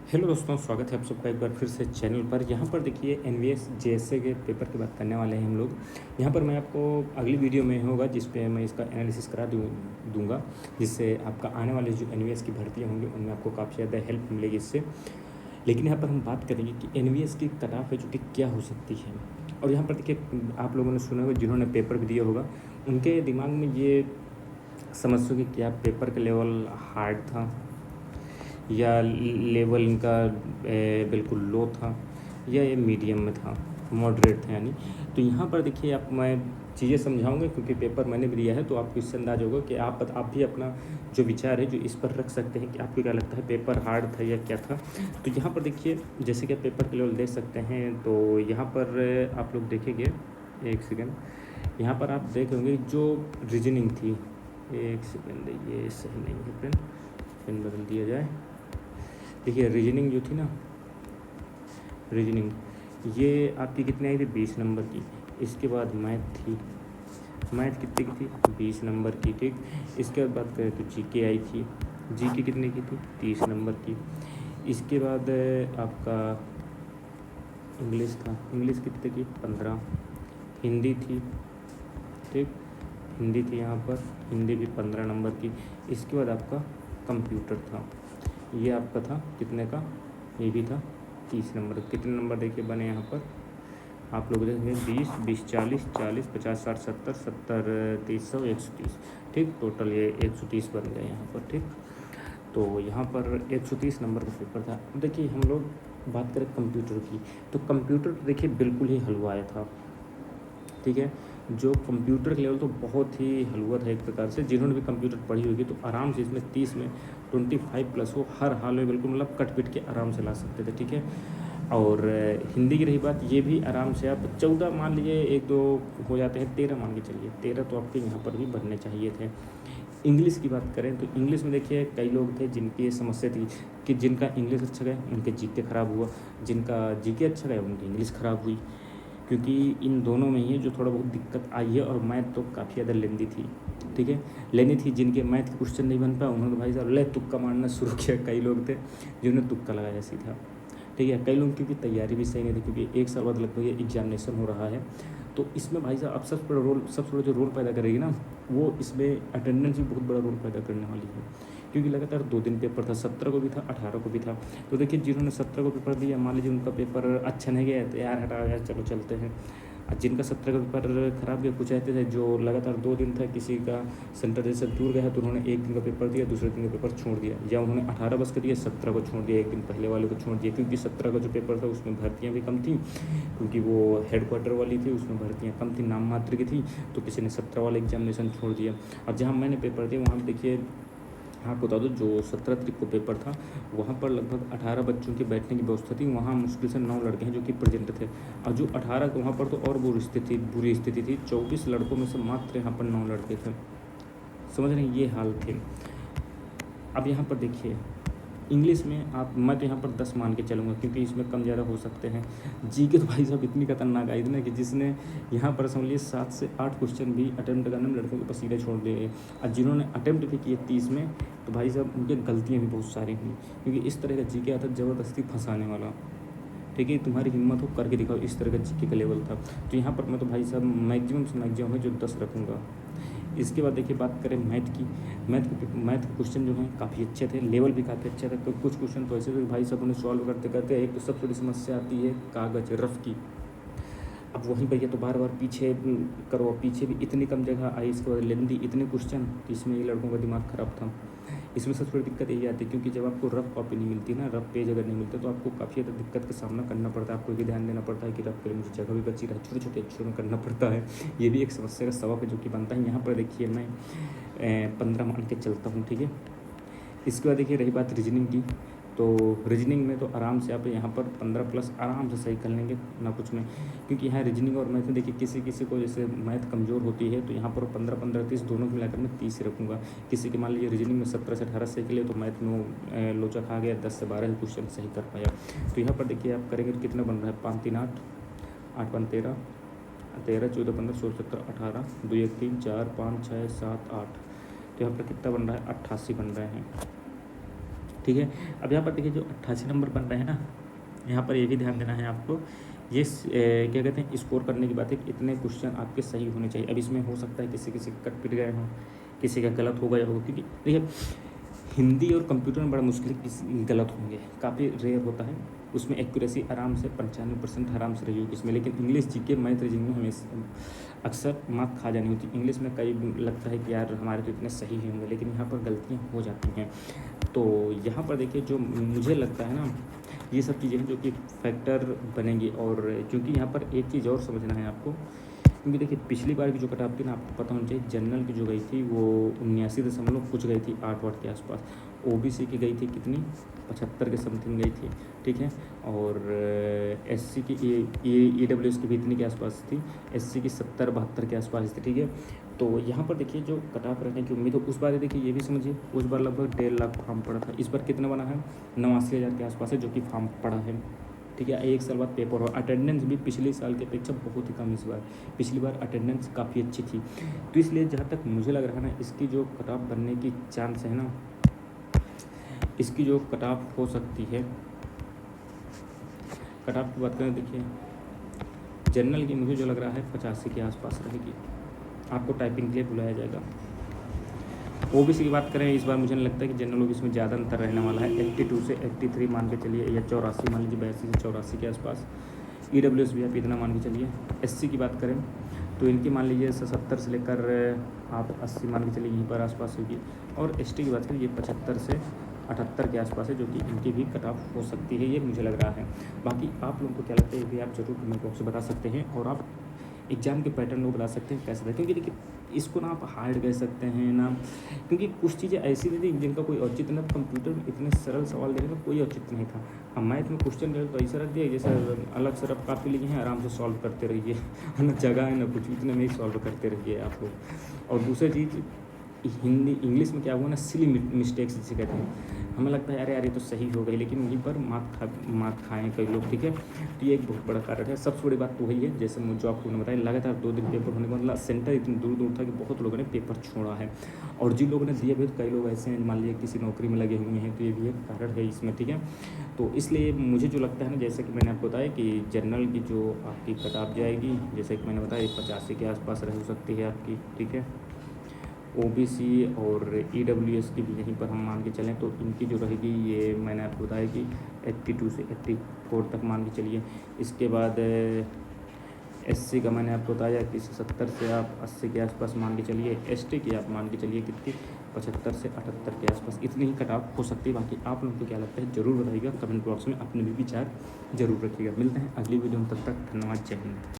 Hello दोस्तों, स्वागत है आप सबका एक बार फिर से चैनल पर। यहाँ पर देखिए एनवीएस जेएसए के पेपर की बात करने वाले हैं हम लोग। यहाँ पर मैं आपको अगली वीडियो में होगा जिस पे मैं इसका एनालिसिस करा दूँगा, जिससे आपका आने वाले जो एनवीएस की भर्तियाँ होंगी उनमें आपको काफ़ी ज़्यादा हेल्प मिलेगी इससे। लेकिन यहाँ पर हम बात करेंगे कि एनवीएस की कट ऑफ है जो कि क्या हो सकती है। और यहाँ पर देखिए आप लोगों ने सुना होगा, जिन्होंने पेपर भी दिया होगा उनके दिमाग में ये समझ कि क्या पेपर का लेवल हार्ड था या लेवल इनका बिल्कुल लो था या ये मीडियम में था, मॉडरेट था यानी। तो यहाँ पर देखिए आप मैं चीज़ें समझाऊंगा क्योंकि पेपर मैंने भी दिया है, तो आपको इससे अंदाज होगा कि आप भी अपना जो विचार है जो इस पर रख सकते हैं कि आपको क्या लगता है पेपर हार्ड था या क्या था। तो यहाँ पर देखिए जैसे कि आप पेपर के लेवल देख सकते हैं, तो यहाँ पर आप लोग देखेंगे, एक सेकेंड, यहाँ पर आप देखेंगे जो रीजनिंग थी, एक सेकेंड, ये सही नहीं है पेन बदल दिया जाए। देखिए रीजनिंग जो थी ना, रीजनिंग ये आपकी कितनी आई थी, 20 नंबर की। इसके बाद मैथ थी, मैथ कितने की थी, 20 नंबर की, ठीक। इसके बाद बात करें तो जीके आई थी, जीके कितने की थी, 30 नंबर की। इसके बाद आपका इंग्लिश था, इंग्लिश कितने की, 15। हिंदी थी, ठीक, हिंदी थी यहाँ पर, हिंदी भी 15 नंबर की। इसके बाद आपका कंप्यूटर था, ये आपका था कितने का, ये भी था 30 नंबर। कितने नंबर देखिए बने यहाँ पर, आप लोग देखेंगे 20, 20, 40, 40, 50, 60, 70, 70, 30, 100, 130, ठीक। टोटल ये 130 बन गए यहाँ पर, ठीक। तो यहाँ पर 130 नंबर का पेपर था। अब देखिए हम लोग बात करें कंप्यूटर की, तो कंप्यूटर देखिए बिल्कुल ही हलवाया था, ठीक है। जो कंप्यूटर का लेवल तो बहुत ही हलवा था एक प्रकार से। जिन्होंने भी कंप्यूटर पढ़ी होगी तो आराम से इसमें 30 में 25 प्लस हो हर हाल में, बिल्कुल मतलब कट पिट के आराम से ला सकते थे, ठीक है। और हिंदी की रही बात, ये भी आराम से आप 14 मान लीजिए, एक दो हो जाते हैं, 13 मान के चलिए, 13 तो आपके यहाँ पर भी बनने चाहिए थे। इंग्लिश की बात करें तो इंग्लिश में देखिए कई लोग थे जिनकी ये समस्या थी कि जिनका इंग्लिश अच्छा गया उनके जीके ख़राब हुआ, जिनका जीके अच्छा गया उनकी इंग्लिश ख़राब हुई, क्योंकि इन दोनों में ही जो थोड़ा बहुत दिक्कत आई है। और मैथ तो काफ़ी ज़्यादा लेंदी थी, ठीक है, लेनी थी। जिनके मैथ के क्वेश्चन नहीं बन पाया उन्होंने भाई साहब ले तुक्का मारना शुरू किया। कई लोग थे जिन्होंने तुक्का लगाया सीधा, ठीक है। कई लोगों की तैयारी भी सही नहीं थी क्योंकि एक साल बाद लगभग ये एग्जामिनेशन हो रहा है। तो इसमें भाई साहब अब सबसे बड़ा जो रोल पैदा करेगी ना, वो इसमें अटेंडेंस भी बहुत बड़ा रोल पैदा करने वाली है, क्योंकि लगातार 2 दिन पेपर था, 17 को भी था, 18 को भी था। तो देखिए जिन्होंने 17 को पेपर दिया, मान लीजिए उनका पेपर अच्छा नहीं गया तो यार हटाओ यार, चलो चलते हैं। जिनका 17 का पेपर खराब गया, कुछ ऐसे थे जो लगातार 2 दिन था, किसी का सेंटर जैसे दूर गया तो उन्होंने एक दिन का पेपर दिया, दूसरे दिन का पेपर छोड़ दिया, या उन्होंने 18 बस कर दिया, 17 को छोड़ दिया, एक दिन पहले वाले को छोड़ दिया। क्योंकि 17 का जो पेपर था उसमें भर्तियाँ भी कम थी, क्योंकि वो हेडक्वार्टर वाली थी, उसमें भर्तियाँ कम थी, नाम मात्र की थी। तो किसी ने 17 वाला एग्जामिनेशन छोड़ दिया। अब जहाँ मैंने पेपर दिया वहाँ देखिए, हाँ बता दो, जो 17 तारीख को पेपर था वहाँ पर लगभग 18 बच्चों की बैठने की व्यवस्था थी। वहाँ मुश्किल से 9 लड़के हैं जो कि प्रेजेंट थे, और जो 18 वहाँ पर तो और बुरी स्थिति थी। 24 लड़कों में से मात्र यहाँ पर 9 लड़के थे, समझ रहे हैं, ये हाल थे। अब यहाँ पर देखिए इंग्लिश में मैं तो यहाँ पर 10 मान के चलूँगा, क्योंकि इसमें कम ज़्यादा हो सकते हैं। जीके तो भाई साहब इतनी खतरनाक आई थी ना कि जिसने यहाँ पर समझिए 7 से 8 क्वेश्चन भी अटैम्प्ट करने में लड़कों के पसीने छोड़ दिए। और जिन्होंने अटैम्प्ट भी किए 30 में, तो भाई साहब उनकी गलतियाँ भी बहुत सारी हुई, क्योंकि इस तरह का जीके आता ज़बरदस्ती फंसाने वाला, ठीक है। तुम्हारी हिम्मत हो करके दिखाओ, इस तरह का जीके का लेवल था। तो यहाँ पर मैं तो भाई साहब मैक्सिमम से मैक्सिमम है जो 10 रखूँगा। इसके बाद देखिए बात करें मैथ की, मैथ के क्वेश्चन जो हैं काफ़ी अच्छे थे, लेवल भी काफ़ी अच्छा था। कुछ क्वेश्चन तो ऐसे थे भाई साहब उन्हें सॉल्व करते करते एक तो सबसे बड़ी समस्या आती है कागज़ रफ़ की। अब वहीं पर ये तो बार बार पीछे करो, पीछे भी इतनी कम जगह आई, इसके बाद लेंदी इतने क्वेश्चन, तो इसमें ये लड़कों का दिमाग ख़राब था। इसमें सबसे बड़ी दिक्कत यही आती है, क्योंकि जब आपको रफ़ कॉपी नहीं मिलती ना, रफ़ पेज अगर नहीं मिलता, तो आपको काफ़ी ज़्यादा दिक्कत का सामना करना पड़ता है। आपको ये ध्यान देना पड़ता है कि रफ़ के लिए मुझे जगह भी बची रहे, छोटे छोटे अक्षरों में करना पड़ता है। ये भी एक समस्या का सबब है जो कि बनता है। यहाँ पर देखिए मैं 15 मान के चलता हूँ, ठीक है। इसके बाद देखिए रही बात रीजनिंग की, तो रीजनिंग में तो आराम से आप यहाँ पर 15 प्लस आराम से सही कर लेंगे ना कुछ में, क्योंकि यहाँ रीजनिंग और मैथ में देखिए किसी किसी को जैसे मैथ कमज़ोर होती है, तो यहाँ पर 15, 15, 30 दोनों को मिलाकर मैं 30 ही रखूँगा। किसी के मान लीजिए रीजनिंग में 17 से 18 सही के लिए, तो मैथ में वो लोचा खा गया, 10 से 12 क्वेश्चन सही कर पाया। तो यहाँ पर देखिए आप करेंगे तो कितना बन रहा है, 5 3 8, 8 5 13, 13 14 15 16 17 18, 2 1 3 4 5 6 7 8, तो यहाँ पर कितना बन रहा है, 88 बन रहे हैं, ठीक है। अब यहाँ पर देखिए जो 88 नंबर बन रहे हैं ना, यहाँ पर ये भी ध्यान देना है आपको, ये क्या कहते हैं, स्कोर करने की बात है कि इतने क्वेश्चन आपके सही होने चाहिए। अब इसमें हो सकता है किसी किसी कट पिट गए हों, किसी का गलत हो गया हो, क्योंकि देखिए हिंदी और कंप्यूटर में बड़ा मुश्किल किसी गलत होंगे, काफ़ी रेयर होता है, उसमें एक्यूरेसी आराम से 95% आराम से रही होगी इसमें। लेकिन इंग्लिश, जीके, मैथ, रीजनिंग में हमें अक्सर मार्क खा जानी होती है। इंग्लिश में कई लगता है कि यार हमारे तो इतने सही ही होंगे, लेकिन यहाँ पर गलतियाँ हो जाती हैं। तो यहाँ पर देखिए जो मुझे लगता है ना, ये सब चीज़ें हैं जो कि फैक्टर बनेंगी। और क्योंकि यहाँ पर एक चीज़ और समझना है आपको, क्योंकि देखिए पिछली बार की जो कट-ऑफ थी ना, आपको पता होना चाहिए, जनरल की जो गई थी वो 79 दशमलव कुछ गई थी, 8 वाट के आसपास। ओबीसी की गई थी कितनी, 75 के समथिंग गई थी, ठीक है। और एससी की ईडब्ल्यूएस की भी इतनी के आसपास थी, एससी की 70-72 के आसपास थी, ठीक है। तो यहाँ पर देखिए जो कट-ऑफ रहने की उम्मीद हो, उस बार देखिए ये भी समझिए, उस बार लगभग 1.5 लाख फॉर्म पड़ा था, इस बार कितना बना है, 89,000 के आसपास है जो कि फॉर्म पड़ा है, ठीक है। 1 साल बाद पेपर और अटेंडेंस भी पिछले साल की अपेक्षा बहुत ही कम इस बार, पिछली बार अटेंडेंस काफ़ी अच्छी थी। तो इसलिए जहाँ तक मुझे लग रहा है ना, इसकी जो कट ऑफ बनने की चांस है ना, इसकी जो कट ऑफ हो सकती है, कट ऑफ की बात करें, देखिए जनरल की मुझे जो लग रहा है 85 के आसपास रहेगी, आपको टाइपिंग के लिए बुलाया जाएगा। ओबीसी की बात करें, इस बार मुझे नहीं लगता है कि जनरल ओबीसी में ज़्यादा अंतर रहने वाला है, 82 से 83 मान के चलिए, या 84 मान लीजिए, 82 से 84 के आसपास। ईडब्ल्यूएस भी आप इतना मान के चलिए। एससी की बात करें तो इनकी मान लीजिए 70 से लेकर आप 80 मान के चलिए, यहीं पर आसपास होगी। और एसटी की बात करें, ये 75 से 78 के आसपास है, जो कि इनकी भी कट ऑफ हो सकती है, ये मुझे लग रहा है। बाकी आप लोगों को क्या लगता है, ये भी आप ज़रूर कमेंट बॉक्स में बता सकते हैं। और आप एग्ज़ाम के पैटर्न को बता सकते हैं कैसे था, क्योंकि देखिए इसको ना आप हार्ड कह सकते हैं ना, क्योंकि कुछ चीज़ें ऐसी थी जिनका कोई औचित्य नहीं। कंप्यूटर में इतने सरल सवाल देने का कोई औचित्य नहीं था। अब मैथ में क्वेश्चन रहे तो ऐसा रख दिया जैसे अलग से रफ कापी लिए हैं, आराम से सॉल्व करते रहिए, ना जगह है ना कुछ, इतने में ही सॉल्व करते रहिए आप लोग। और दूसरी चीज़, हिंदी इंग्लिश में क्या हुआ ना, सिली मिस्टेक्स जिसे कहते हैं, हमें लगता है अरे यार ये तो सही हो गई, लेकिन वहीं पर मार्क खाएँ कई लोग, ठीक है। तो ये एक बहुत बड़ा कारण है। सबसे बड़ी बात तो वही है, जैसे जो आपको मैंने बताया, लगातार 2 दिन पेपर होने का मतलब सेंटर इतनी दूर दूर था कि बहुत लोगों ने पेपर छोड़ा है। और जिन लोगों ने दिए भी, तो कई लोग ऐसे हैं, मान लीजिए किसी नौकरी में लगे हुए हैं, तो ये भी एक कारण है इसमें, ठीक है। तो इसलिए मुझे जो लगता है ना, जैसे कि मैंने आपको बताया कि जनरल की जो आपकी कट ऑफ जाएगी, जैसे कि मैंने बताया 85 के आसपास रह सकती है आपकी, ठीक है। ओबीसी और ईडब्ल्यूएस की भी यहीं पर हम मान के चलें तो इनकी जो रहेगी, ये मैंने आपको बताया कि 82 से 84 तक मान के चलिए। इसके बाद एससी का मैंने आपको बताया कि 70 से आप 80 के आसपास मान के चलिए। एसटी की आप मान के चलिए कितनी, 75 से 78 के आसपास, इतनी ही कट ऑफ हो सकती है। बाकी आप लोगों को क्या लगता है ज़रूर बताइएगा कमेंट बॉक्स में, अपने भी विचार ज़रूर रखिएगा। मिलते हैं अगली वीडियो में, तब तक धन्यवाद, जय हिंद।